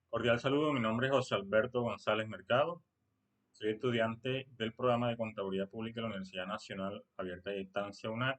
Cordial saludo, mi nombre es José Alberto González Mercado. Soy estudiante del programa de Contaduría Pública de la Universidad Nacional Abierta de Distancia UNAD.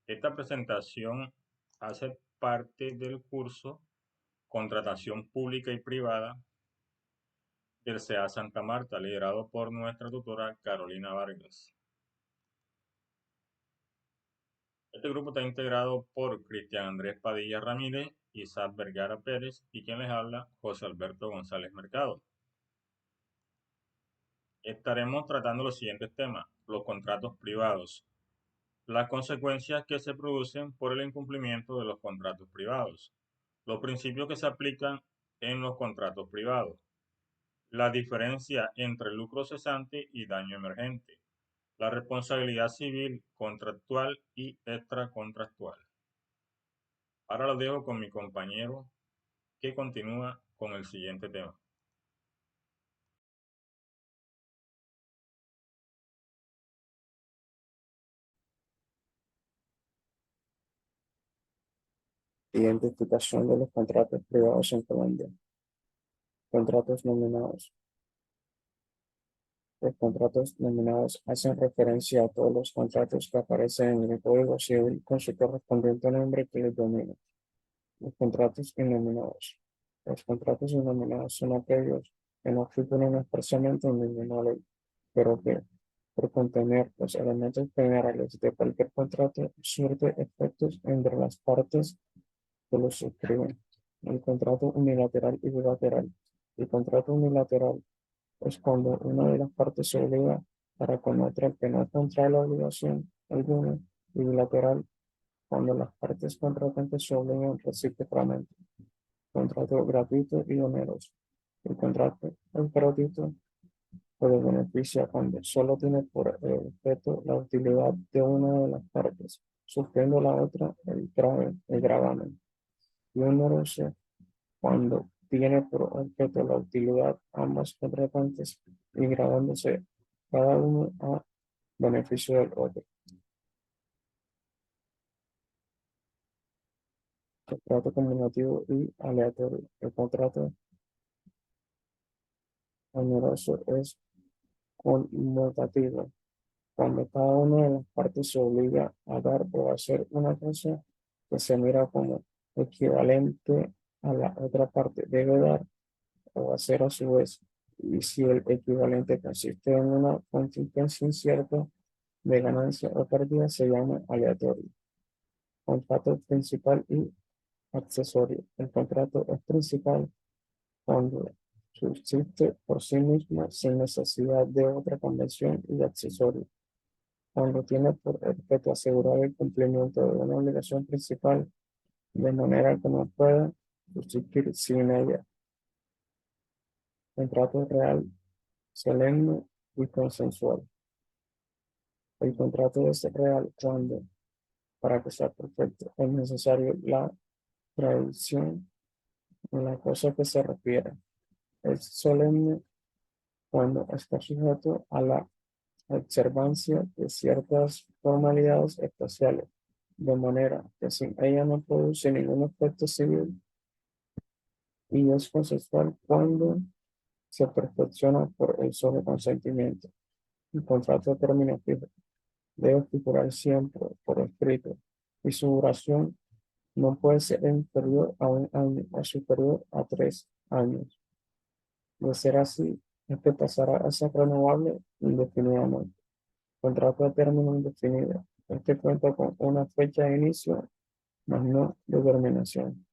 Esta presentación hace parte del curso Contratación Pública y Privada del CEA Santa Marta, liderado por nuestra tutora Carolina Vargas. Este grupo está integrado por Cristian Andrés Padilla Ramírez, Isaac Vergara Pérez y quien les habla, José Alberto González Mercado. Estaremos tratando los siguientes temas: los contratos privados, las consecuencias que se producen por el incumplimiento de los contratos privados, los principios que se aplican en los contratos privados, la diferencia entre lucro cesante y daño emergente, la responsabilidad civil contractual y extracontractual. Ahora lo dejo con mi compañero que continúa con el siguiente tema. Identificación de los contratos privados en Colombia. Contratos nominados. Los contratos nominados hacen referencia a todos los contratos que aparecen en el Código Civil con su correspondiente nombre que les domina. Los contratos innominados. Los contratos innominados son aquellos que no figuran expresamente en ninguna ley, pero que, por contener los elementos generales de cualquier contrato, surte efectos entre las partes que los suscriben. El contrato unilateral y bilateral. El contrato unilateral es cuando una de las partes se obliga para con otra que no contrae la obligación alguna, y bilateral cuando las partes contratantes se obligan recíprocamente. Contrato gratuito y oneroso. El contrato es gratuito o de beneficia cuando solo tiene por objeto la utilidad de una de las partes, sufriendo la otra el gravamen. Y oneroso cuando tiene por objeto la utilidad ambas contratantes y grabándose cada uno a beneficio del otro. Contrato combinativo y aleatorio. El contrato oneroso es conmutativo, cuando cada una de las partes se obliga a dar o hacer una cosa que se mira como equivalente a la otra parte debe dar o hacer a su vez, y si el equivalente consiste en una contingencia incierta de ganancia o pérdida, se llama aleatorio. Contrato principal y accesorio. El contrato es principal cuando subsiste por sí mismo sin necesidad de otra convención, y accesorio cuando tiene por objeto asegurar el cumplimiento de una obligación principal de manera que no pueda subsistir sin ella. Contrato real, solemne y consensual. El contrato es real cuando, para que sea perfecto, es necesario la traducción en la cosa que se refiere. Es solemne cuando está sujeto a la observancia de ciertas formalidades especiales, de manera que sin ella no produce ningún efecto civil, y es consensual cuando se perfecciona por el solo consentimiento. El contrato de término fijo debe figurar siempre por escrito y su duración no puede ser inferior a un año o superior a 3 años. De ser así, este pasará a ser renovable indefinidamente. Contrato de término indefinido. Este cuenta con una fecha de inicio, mas no de terminación.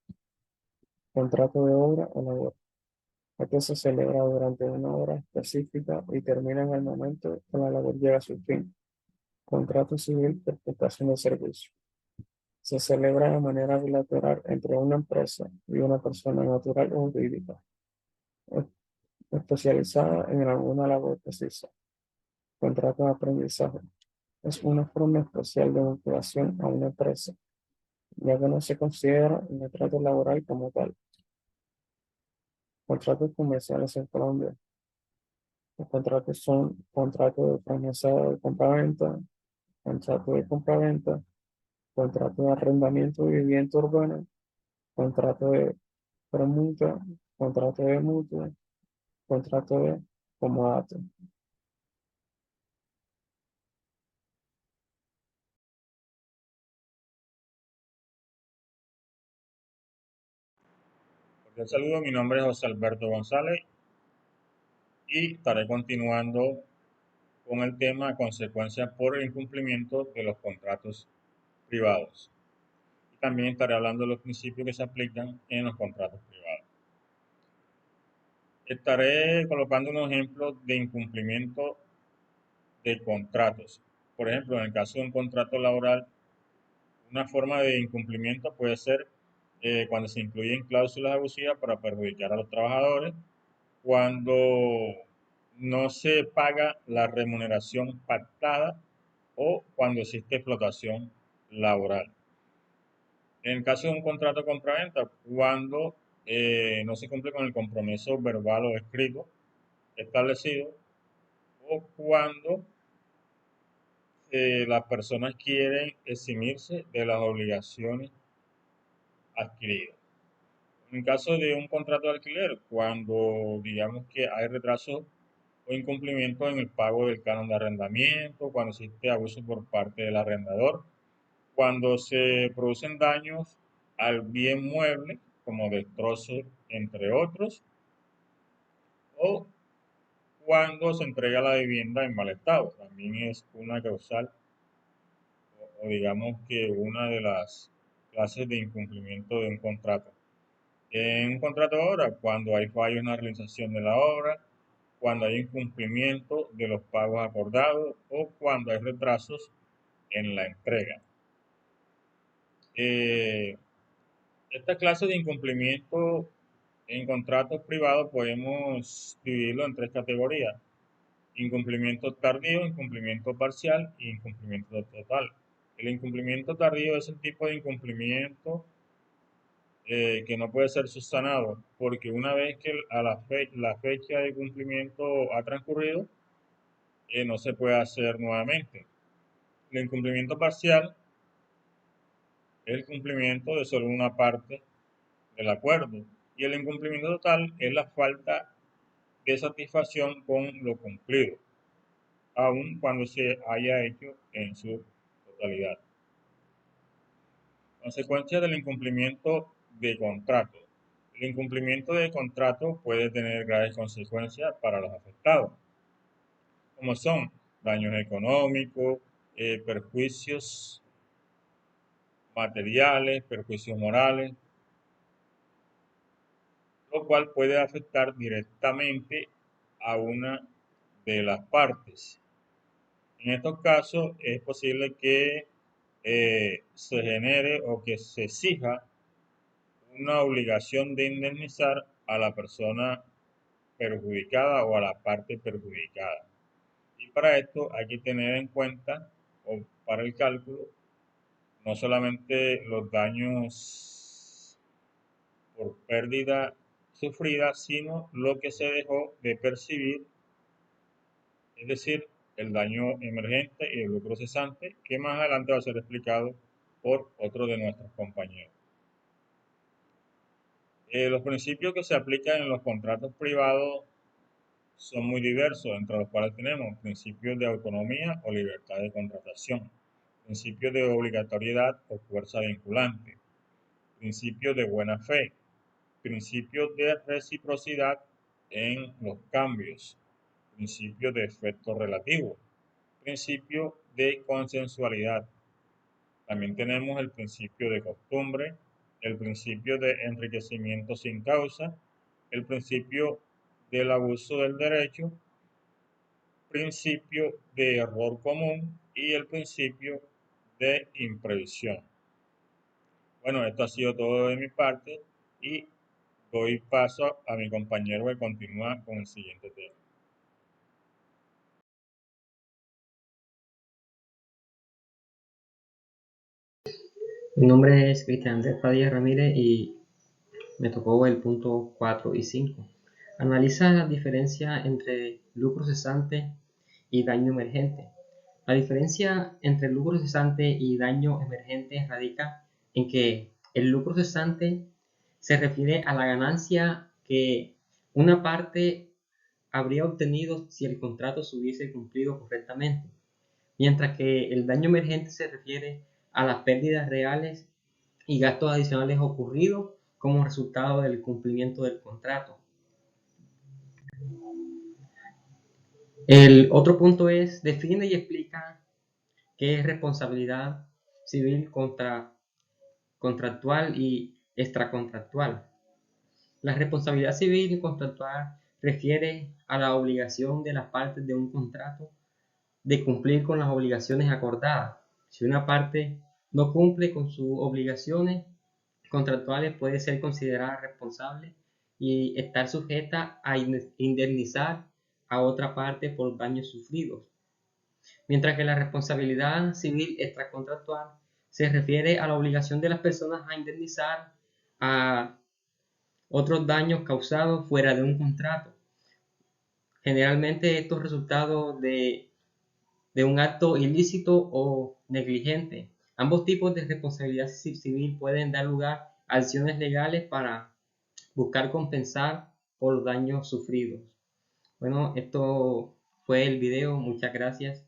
Contrato de obra o labor. Este se celebra durante una hora específica y termina en el momento que la labor llega a su fin. Contrato civil de prestación de servicio. Se celebra de manera bilateral entre una empresa y una persona natural o jurídica, es- especializada en alguna labor precisa. Contrato de aprendizaje. Es una forma especial de vinculación a una empresa, ya que no se considera un contrato laboral como tal. Contratos comerciales en Colombia. Los contratos son contratos de promesa de compraventa, contrato de compraventa, contrato de arrendamiento de vivienda urbana, contrato de permuta, contrato de mutua, contrato de comodato. Un saludo, mi nombre es José Alberto González y estaré continuando con el tema consecuencias por el incumplimiento de los contratos privados. Y también estaré hablando de los principios que se aplican en los contratos privados. Estaré colocando unos ejemplos de incumplimiento de contratos. Por ejemplo, en el caso de un contrato laboral, una forma de incumplimiento puede ser cuando se incluyen cláusulas abusivas para perjudicar a los trabajadores, cuando no se paga la remuneración pactada o cuando existe explotación laboral. En el caso de un contrato de compraventa, cuando no se cumple con el compromiso verbal o escrito establecido o cuando las personas quieren eximirse de las obligaciones adquiridas. En caso de un contrato de alquiler, cuando digamos que hay retraso o incumplimiento en el pago del canon de arrendamiento, cuando existe abuso por parte del arrendador, cuando se producen daños al bien mueble, como destrozos, entre otros, o cuando se entrega la vivienda en mal estado. También es una causal o digamos que una de las clases de incumplimiento de un contrato. En un contrato de obra, cuando hay fallos en la realización de la obra, cuando hay incumplimiento de los pagos acordados o cuando hay retrasos en la entrega. Eh, esta clase de incumplimiento en contratos privados podemos dividirlo en tres categorías: incumplimiento tardío, incumplimiento parcial e incumplimiento total. El incumplimiento tardío es el tipo de incumplimiento que no puede ser subsanado, porque una vez que la fecha de cumplimiento ha transcurrido, no se puede hacer nuevamente. El incumplimiento parcial es el cumplimiento de solo una parte del acuerdo y el incumplimiento total es la falta de satisfacción con lo cumplido, aun cuando se haya hecho en su totalidad. Consecuencias del incumplimiento de contrato. El incumplimiento de contrato puede tener graves consecuencias para los afectados, como son daños económicos, perjuicios materiales, perjuicios morales, lo cual puede afectar directamente a una de las partes. En estos casos es posible que se genere o que se exija una obligación de indemnizar a la persona perjudicada o a la parte perjudicada. Y para esto hay que tener en cuenta, o para el cálculo, no solamente los daños por pérdida sufrida, sino lo que se dejó de percibir, es decir, el daño emergente y el lucro cesante, que más adelante va a ser explicado por otro de nuestros compañeros. Los principios que se aplican en los contratos privados son muy diversos, entre los cuales tenemos principios de autonomía o libertad de contratación, principios de obligatoriedad o fuerza vinculante, principios de buena fe, principios de reciprocidad en los cambios, principios de efecto relativo, principio de consensualidad. También tenemos el principio de costumbre, el principio de enriquecimiento sin causa, el principio del abuso del derecho, principio de error común y el principio de imprevisión. Bueno, esto ha sido todo de mi parte y doy paso a mi compañero que continúa con el siguiente tema. Mi nombre es Cristian Andrés Padilla Ramírez y me tocó el punto 4 y 5. Analiza la diferencia entre lucro cesante y daño emergente. La diferencia entre lucro cesante y daño emergente radica en que el lucro cesante se refiere a la ganancia que una parte habría obtenido si el contrato se hubiese cumplido correctamente, mientras que el daño emergente se refiere a las pérdidas reales y gastos adicionales ocurridos como resultado del cumplimiento del contrato. El otro punto es: define y explica qué es responsabilidad civil contractual y extracontractual. La responsabilidad civil contractual refiere a la obligación de las partes de un contrato de cumplir con las obligaciones acordadas. Si una parte no cumple con sus obligaciones contractuales, puede ser considerada responsable y estar sujeta a indemnizar a otra parte por daños sufridos. Mientras que la responsabilidad civil extracontractual se refiere a la obligación de las personas a indemnizar a otros daños causados fuera de un contrato. Generalmente estos resultados de un acto ilícito o negligente. Ambos tipos de responsabilidad civil pueden dar lugar a acciones legales para buscar compensar por los daños sufridos. Bueno, esto fue el video. Muchas gracias.